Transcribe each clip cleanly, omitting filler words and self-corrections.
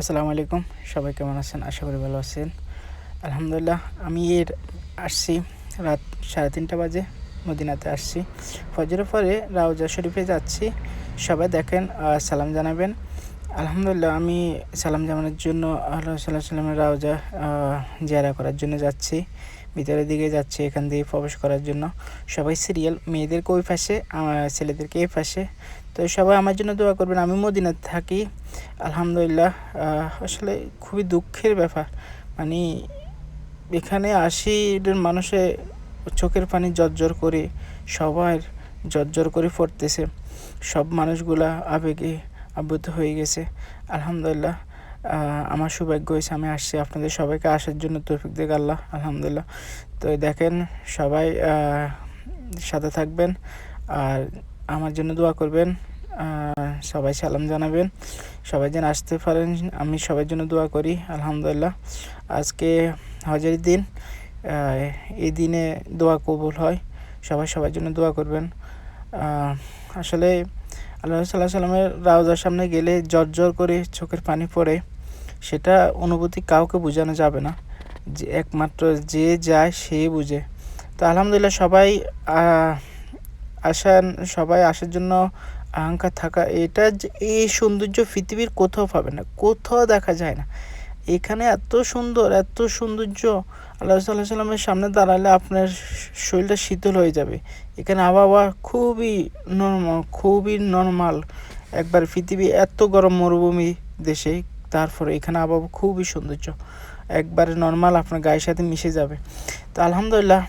আসসালামু আলাইকুম। সবাই কেমন আছেন? আশা করি ভালো আছেন। আলহামদুলিল্লাহ আমি আসছি রাত 3:30 বাজে মদিনাতে আসছি। ফজরের পরে রাউজা শরীফে যাচ্ছি। সবাই দেখেন সালাম জানাবেন। আলহামদুলিল্লাহ আমি সালাম জানানোর জন্য আল্লাহ সাল্লাল্লাহু আলাইহি ওয়াসাল্লামের রাউজা জিয়ারা করার জন্য যাচ্ছি। ভিতরের দিকে যাচ্ছি এখান দিয়ে প্রবেশ করার জন্য। সবাই সিরিয়াল, মেয়েদেরকে ওই পাশে, ছেলেদেরকে এই পাশে। তো সবাই আমার জন্য দোয়া করবেন। আমি মদিনাতে থাকি। আলহামদুলিল্লাহ আসলে খুবই দুঃখের ব্যাপার। মানে এখানে মানুষে চোখের পানি জর্জর করে, সবার জর্জর করে পড়তেছে। সব মানুষগুলা আবেগে আবদ্ধ হয়ে গেছে। আলহামদুলিল্লাহ আমার সৌভাগ্য হয়েছে আমি আসছি। আপনাদের সবাইকে আসার জন্য তৌফিক দেখ আল্লাহ। আলহামদুলিল্লাহ। তো দেখেন সবাই সাথে থাকবেন আর আমার জন্য দোয়া করবেন। সবাই সালাম জানাবেন। সবাই যেন আসতে পারেন, আমি সবার জন্য দোয়া করি। আলহামদুলিল্লাহ আজকে হজের দিন। এই দিনে দোয়া কবুল হয়। সবাই সবার জন্য দোয়া করবেন। আসলে আল্লাহ সাল্লাল্লাহু আলাইহি সাল্লামের রাউজার সামনে গেলে জর্জর করে চোখের পানি পড়ে। সেটা অনুভূতি কাউকে বোঝানো যাবে না, যে একমাত্র যে যায় সে বুঝে। তো আলহামদুলিল্লাহ সবাই আসার জন্য আকাঙ্ক্ষা থাকা, এটা এই সৌন্দর্য পৃথিবীর কোথাও পাবে না, কোথাও দেখা যায় না। এখানে এত সুন্দর, এত সৌন্দর্য। আল্লাহ সাল্লাল্লাহু আলাইহি সাল্লামের সামনে দাঁড়ালে আপনার শরীরটা শীতল হয়ে যাবে। এখানে আবহাওয়া খুবই নরমাল। একবার পৃথিবী এত গরম মরুভূমি দেশে, তারপরে এখানে আবহাওয়া খুবই সৌন্দর্য, একবারে নরমাল, আপনার গায়ের সাথে মিশে যাবে। তো আলহামদুলিল্লাহ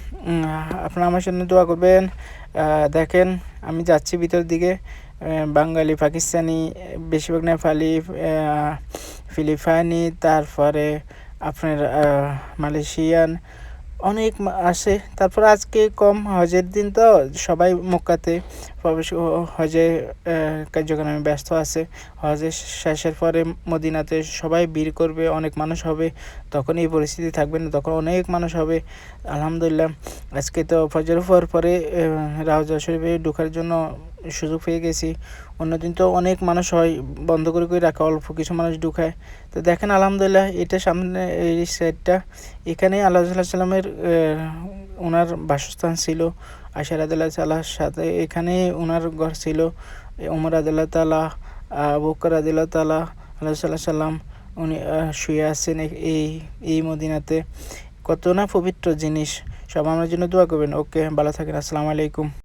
আপনারা আমার জন্য দোয়া করবেন। দেখেন আমি যাচ্ছি ভিতরের দিকে। বাঙালি, পাকিস্তানি, বেশিরভাগ নেপালি, ফিলিপাইনি, তারপরে আপনার মালয়েশিয়ান অনেক আসে। তারপর আজকে কম, হজের দিন তো সবাই মক্কাতে প্রবেশ, হজের কার্যক্রমে ব্যস্ত আছে। হজের শেষের পরে মদিনাতে সবাই ভিড় করবে, অনেক মানুষ হবে। তখন এই পরিস্থিতি থাকবে না, তখন অনেক মানুষ হবে। আলহামদুলিল্লাহ আজকে তো ফজর পরে রাউজা শরীফে ঢোকার জন্য সুযোগ পেয়ে গেছি। অন্যদিন তো অনেক মানুষ হয়, বন্ধ করে রাখা, অল্প কিছু মানুষ ঢুকায়। তো দেখেন আলহামদুলিল্লাহ এটা সামনে এই সাইডটা, এখানে আল্লাহ সাল্লামের ওনার বাসস্থান ছিল। আয়েশা রাদিয়াল্লাহু তাআলার সাথে এখানে ওনার ঘর ছিল। ওমর রাদিয়াল্লাহু তাআলা, আবু বকর রাদিয়াল্লাহু তাআলা, আল্লাহ সাল্লাম উনি শুয়ে আছেন এই মদিনাতে। কত না পবিত্র জিনিস। সব আমার জন্য দোয়া করবেন। ওকে, ভালো থাকেন। আসসালামু আলাইকুম।